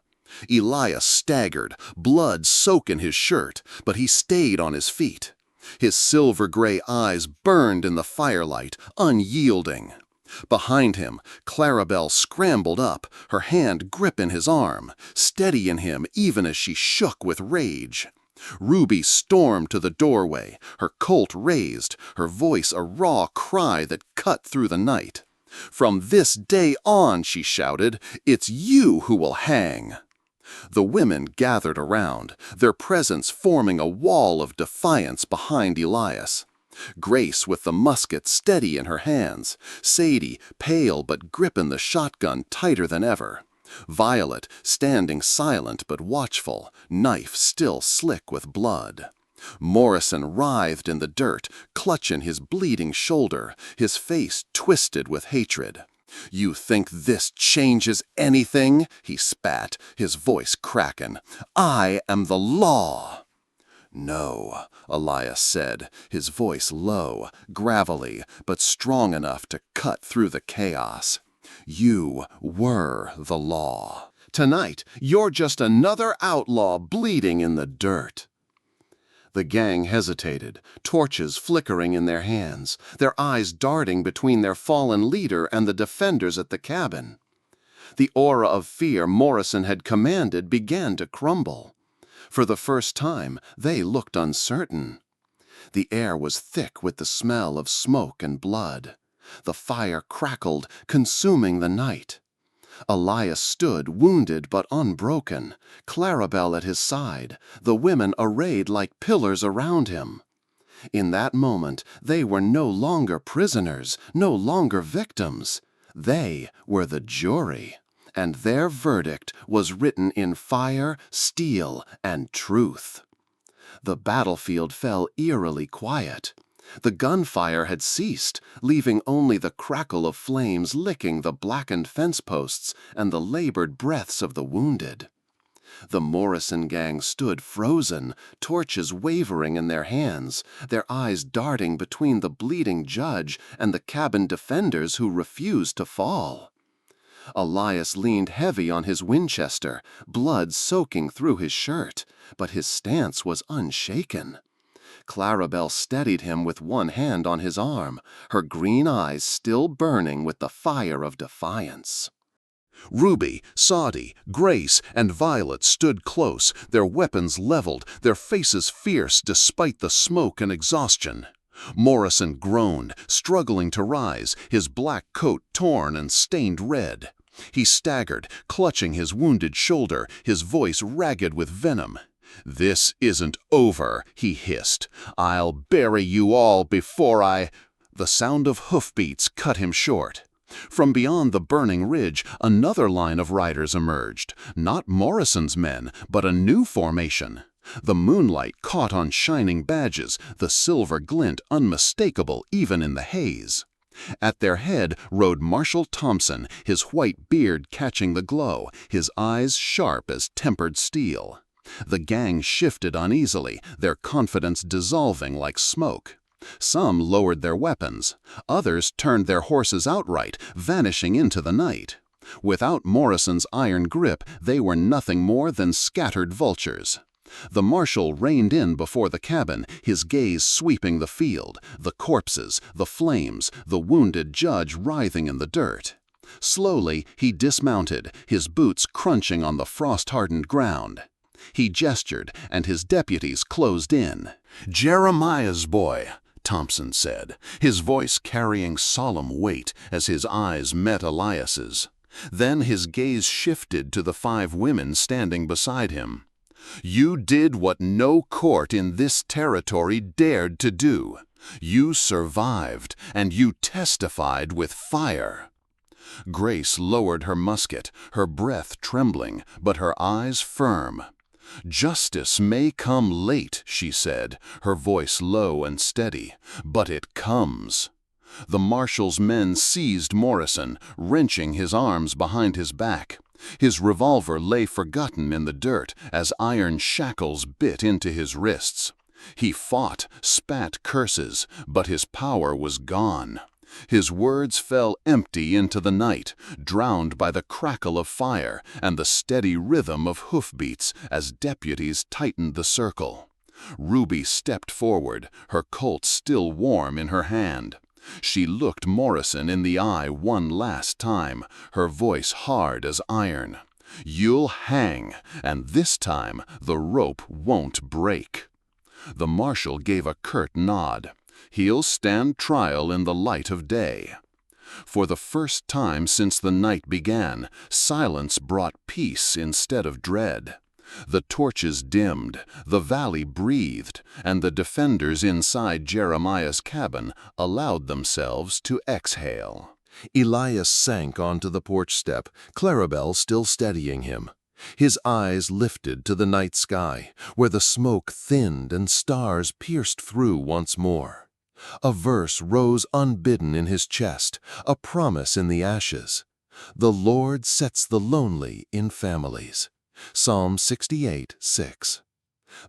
Elias staggered, blood soaking his shirt, but he stayed on his feet. His silver-gray eyes burned in the firelight, unyielding. Behind him, Clarabelle scrambled up, her hand gripping his arm, steadying him even as she shook with rage. Ruby stormed to the doorway, her Colt raised, her voice a raw cry that cut through the night. "From this day on," she shouted, "it's you who will hang." The women gathered around, their presence forming a wall of defiance behind Elias. Grace with the musket steady in her hands, Sadie pale but gripping the shotgun tighter than ever. Violet standing silent but watchful, knife still slick with blood. Morrison writhed in the dirt, clutching his bleeding shoulder, his face twisted with hatred. "You think this changes anything?" he spat, his voice cracking. "I am the law." "No," Elias said, his voice low, gravelly, but strong enough to cut through the chaos. "You were the law. Tonight, you're just another outlaw bleeding in the dirt." The gang hesitated, torches flickering in their hands, their eyes darting between their fallen leader and the defenders at the cabin. The aura of fear Morrison had commanded began to crumble. For the first time, they looked uncertain. The air was thick with the smell of smoke and blood. The fire crackled, consuming the night. Elias stood, wounded but unbroken, Clarabelle at his side, the women arrayed like pillars around him. In that moment, they were no longer prisoners, no longer victims. They were the jury, and their verdict was written in fire, steel, and truth. The battlefield fell eerily quiet. The gunfire had ceased, leaving only the crackle of flames licking the blackened fence posts and the labored breaths of the wounded. The Morrison gang stood frozen, torches wavering in their hands, their eyes darting between the bleeding judge and the cabin defenders who refused to fall. Elias leaned heavy on his Winchester, blood soaking through his shirt, but his stance was unshaken. Clarabelle steadied him with one hand on his arm, her green eyes still burning with the fire of defiance. Ruby, Sadie, Grace, and Violet stood close, their weapons leveled, their faces fierce despite the smoke and exhaustion. Morrison groaned, struggling to rise, his black coat torn and stained red. He staggered, clutching his wounded shoulder, his voice ragged with venom. "This isn't over," he hissed. "I'll bury you all before I—" The sound of hoofbeats cut him short. From beyond the burning ridge, another line of riders emerged, not Morrison's men, but a new formation. The moonlight caught on shining badges, the silver glint unmistakable even in the haze. At their head rode Marshal Thompson, his white beard catching the glow, his eyes sharp as tempered steel. The gang shifted uneasily, their confidence dissolving like smoke. Some lowered their weapons. Others turned their horses outright, vanishing into the night. Without Morrison's iron grip, they were nothing more than scattered vultures. The marshal reined in before the cabin, his gaze sweeping the field, the corpses, the flames, the wounded judge writhing in the dirt. Slowly, he dismounted, his boots crunching on the frost-hardened ground. He gestured, and his deputies closed in. "Jeremiah's boy, Thompson said, his voice carrying solemn weight as his eyes met Elias's. Then his gaze shifted to the 5 women standing beside him. "You did what no court in this territory dared to do. You survived, and you testified with fire." Grace lowered her musket, her breath trembling, but her eyes firm. "Justice may come late," she said, her voice low and steady, "but it comes." The marshal's men seized Morrison, wrenching his arms behind his back. His revolver lay forgotten in the dirt as iron shackles bit into his wrists. He fought, spat curses, but his power was gone. His words fell empty into the night, drowned by the crackle of fire and the steady rhythm of hoofbeats as deputies tightened the circle. Ruby stepped forward, her Colt still warm in her hand. She looked Morrison in the eye one last time, her voice hard as iron. "You'll hang, and this time the rope won't break." The marshal gave a curt nod. "He'll stand trial in the light of day." For the first time since the night began, silence brought peace instead of dread. The torches dimmed, the valley breathed, and the defenders inside Jeremiah's cabin allowed themselves to exhale. Elias sank onto the porch step, Clarabelle still steadying him. His eyes lifted to the night sky, where the smoke thinned and stars pierced through once more. A verse rose unbidden in his chest, a promise in the ashes. "The Lord sets the lonely in families." Psalm 68:6.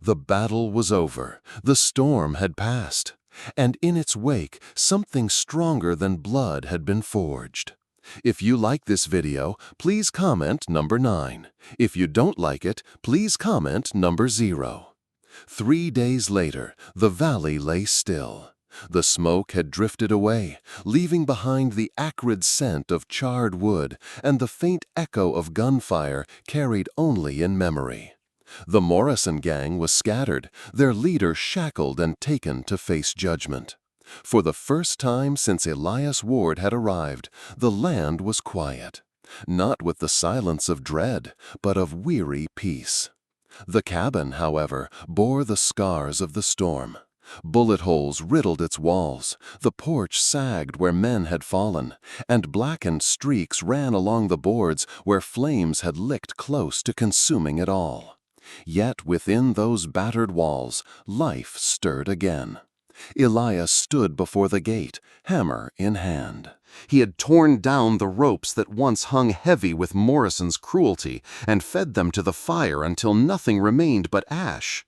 The battle was over, the storm had passed, and in its wake something stronger than blood had been forged. If you like this video, please comment number 9. If you don't like it, please comment number 0. 3 days later, the valley lay still. The smoke had drifted away, leaving behind the acrid scent of charred wood and the faint echo of gunfire carried only in memory. The Morrison gang was scattered, their leader shackled and taken to face judgment. For the first time since Elias Ward had arrived, the land was quiet, not with the silence of dread, but of weary peace. The cabin, however, bore the scars of the storm. Bullet holes riddled its walls, the porch sagged where men had fallen, and blackened streaks ran along the boards where flames had licked close to consuming it all. Yet within those battered walls, life stirred again. Elias stood before the gate, hammer in hand. He had torn down the ropes that once hung heavy with Morrison's cruelty and fed them to the fire until nothing remained but ash.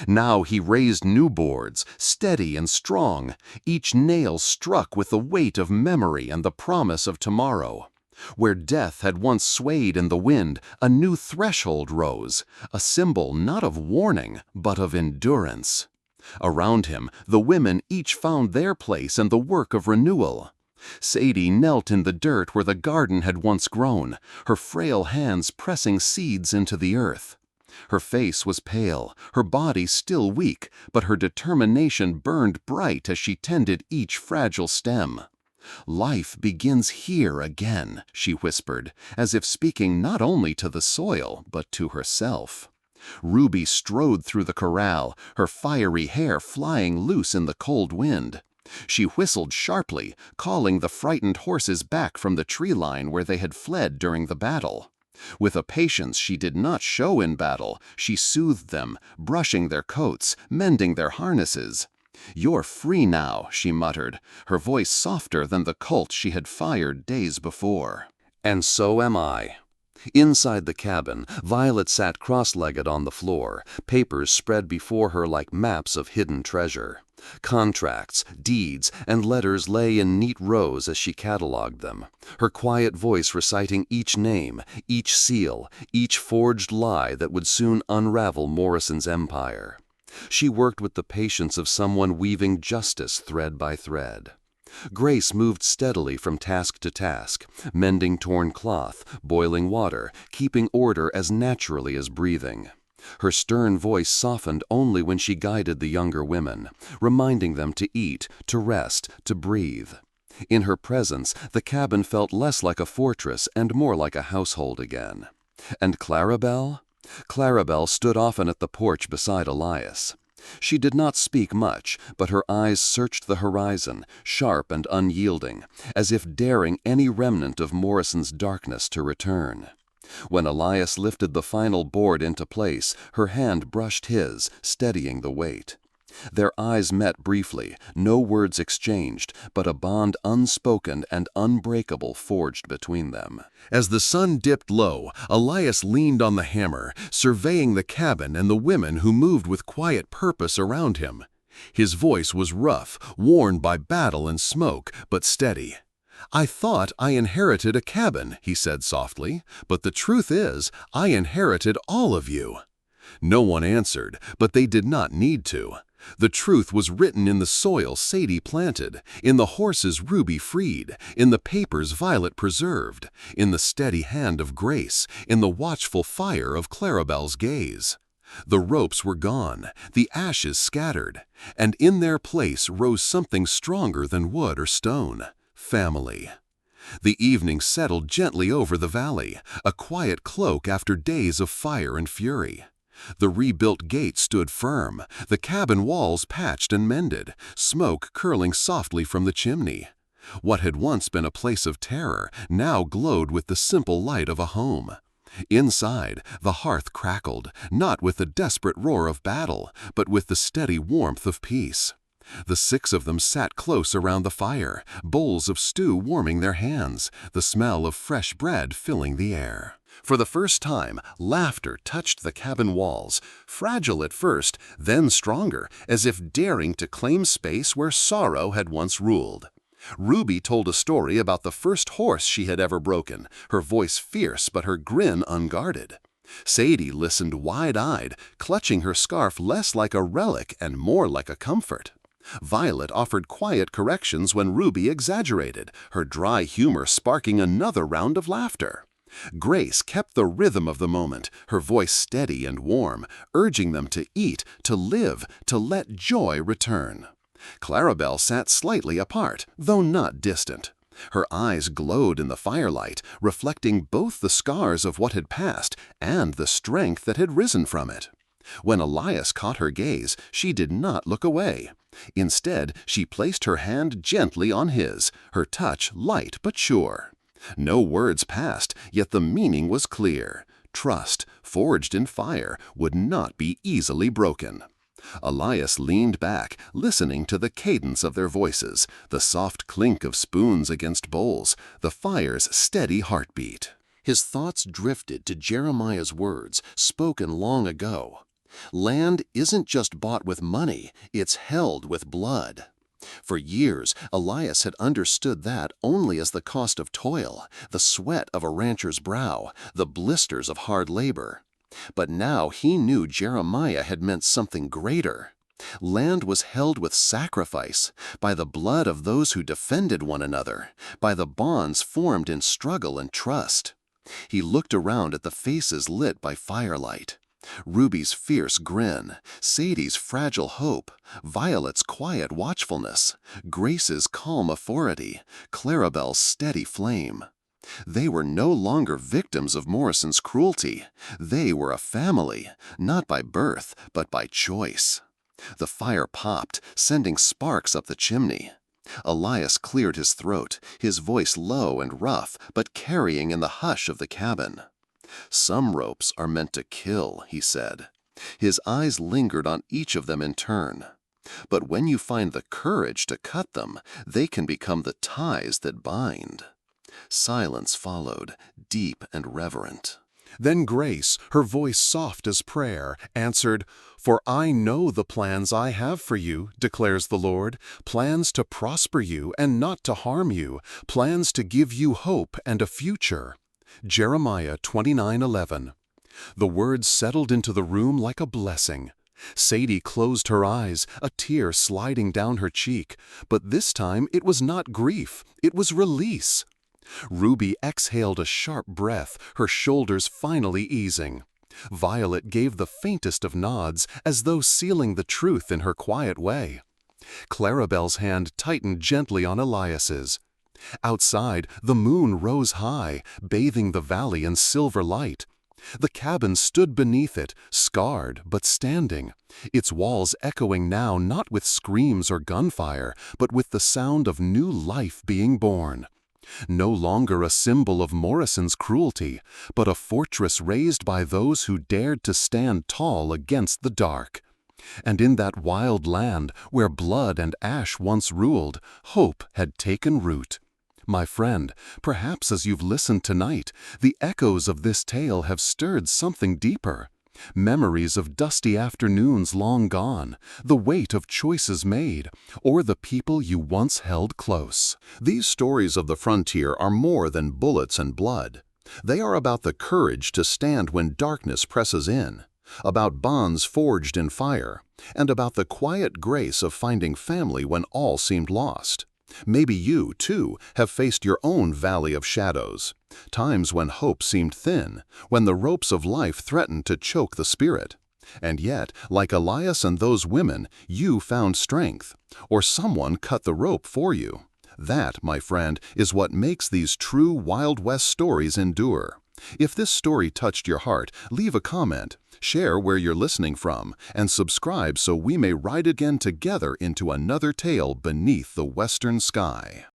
Now he raised new boards, steady and strong, each nail struck with the weight of memory and the promise of tomorrow. Where death had once swayed in the wind, a new threshold rose, a symbol not of warning, but of endurance. Around him, the women each found their place in the work of renewal. Sadie knelt in the dirt where the garden had once grown, her frail hands pressing seeds into the earth. Her face was pale, her body still weak, but her determination burned bright as she tended each fragile stem. "Life begins here again," she whispered, as if speaking not only to the soil, but to herself. Ruby strode through the corral, her fiery hair flying loose in the cold wind. She whistled sharply, calling the frightened horses back from the tree line where they had fled during the battle. With a patience she did not show in battle, she soothed them, brushing their coats, mending their harnesses. "You're free now," she muttered, her voice softer than the Colt she had fired days before. "And so am I." Inside the cabin, Violet sat cross-legged on the floor, papers spread before her like maps of hidden treasure. Contracts, deeds, and letters lay in neat rows as she catalogued them, her quiet voice reciting each name, each seal, each forged lie that would soon unravel Morrison's empire. She worked with the patience of someone weaving justice thread by thread. Grace moved steadily from task to task, mending torn cloth, boiling water, keeping order as naturally as breathing. Her stern voice softened only when she guided the younger women, reminding them to eat, to rest, to breathe. In her presence, the cabin felt less like a fortress and more like a household again. And Clarabelle? Clarabelle stood often at the porch beside Elias. She did not speak much, but her eyes searched the horizon, sharp and unyielding, as if daring any remnant of Morrison's darkness to return. When Elias lifted the final board into place, her hand brushed his, steadying the weight. Their eyes met briefly, no words exchanged, but a bond unspoken and unbreakable forged between them. As the sun dipped low, Elias leaned on the hammer, surveying the cabin and the women who moved with quiet purpose around him. His voice was rough, worn by battle and smoke, but steady. "I thought I inherited a cabin," he said softly, "but the truth is, I inherited all of you." No one answered, but they did not need to. The truth was written in the soil Sadie planted, in the horses Ruby freed, in the papers Violet preserved, in the steady hand of Grace, in the watchful fire of Clarabelle's gaze. The ropes were gone, the ashes scattered, and in their place rose something stronger than wood or stone: family. The evening settled gently over the valley, a quiet cloak after days of fire and fury. The rebuilt gate stood firm, the cabin walls patched and mended, smoke curling softly from the chimney. What had once been a place of terror now glowed with the simple light of a home. Inside, the hearth crackled, not with the desperate roar of battle, but with the steady warmth of peace. The six of them sat close around the fire, bowls of stew warming their hands, the smell of fresh bread filling the air. For the first time, laughter touched the cabin walls, fragile at first, then stronger, as if daring to claim space where sorrow had once ruled. Ruby told a story about the first horse she had ever broken, her voice fierce but her grin unguarded. Sadie listened wide-eyed, clutching her scarf less like a relic and more like a comfort. Violet offered quiet corrections when Ruby exaggerated, her dry humor sparking another round of laughter. Grace kept the rhythm of the moment, her voice steady and warm, urging them to eat, to live, to let joy return. Clarabelle sat slightly apart, though not distant. Her eyes glowed in the firelight, reflecting both the scars of what had passed and the strength that had risen from it. When Elias caught her gaze, she did not look away. Instead, she placed her hand gently on his, her touch light but sure. No words passed, yet the meaning was clear. Trust, forged in fire, would not be easily broken. Elias leaned back, listening to the cadence of their voices, the soft clink of spoons against bowls, the fire's steady heartbeat. His thoughts drifted to Jeremiah's words, spoken long ago. Land isn't just bought with money, it's held with blood. For years, Elias had understood that only as the cost of toil, the sweat of a rancher's brow, the blisters of hard labor. But now he knew Jeremiah had meant something greater. Land was held with sacrifice, by the blood of those who defended one another, by the bonds formed in struggle and trust. He looked around at the faces lit by firelight. Ruby's fierce grin, Sadie's fragile hope, Violet's quiet watchfulness, Grace's calm authority, Clarabelle's steady flame. They were no longer victims of Morrison's cruelty. They were a family, not by birth, but by choice. The fire popped, sending sparks up the chimney. Elias cleared his throat, his voice low and rough, but carrying in the hush of the cabin. "Some ropes are meant to kill," he said. His eyes lingered on each of them in turn. "But when you find the courage to cut them, they can become the ties that bind." Silence followed, deep and reverent. Then Grace, her voice soft as prayer, answered, "For I know the plans I have for you, declares the Lord, plans to prosper you and not to harm you, plans to give you hope and a future." Jeremiah 29:11. The words settled into the room like a blessing. Sadie closed her eyes, a tear sliding down her cheek, but this time it was not grief, it was release. Ruby exhaled a sharp breath, her shoulders finally easing. Violet gave the faintest of nods, as though sealing the truth in her quiet way. Clarabelle's hand tightened gently on Elias's. Outside, the moon rose high, bathing the valley in silver light. The cabin stood beneath it, scarred but standing, its walls echoing now not with screams or gunfire, but with the sound of new life being born. No longer a symbol of Morrison's cruelty, but a fortress raised by those who dared to stand tall against the dark. And in that wild land, where blood and ash once ruled, hope had taken root. My friend, perhaps as you've listened tonight, the echoes of this tale have stirred something deeper. Memories of dusty afternoons long gone, the weight of choices made, or the people you once held close. These stories of the frontier are more than bullets and blood. They are about the courage to stand when darkness presses in, about bonds forged in fire, and about the quiet grace of finding family when all seemed lost. Maybe you, too, have faced your own valley of shadows, times when hope seemed thin, when the ropes of life threatened to choke the spirit. And yet, like Elias and those women, you found strength, or someone cut the rope for you. That, my friend, is what makes these true Wild West stories endure. If this story touched your heart, leave a comment, share where you're listening from, and subscribe so we may ride again together into another tale beneath the western sky.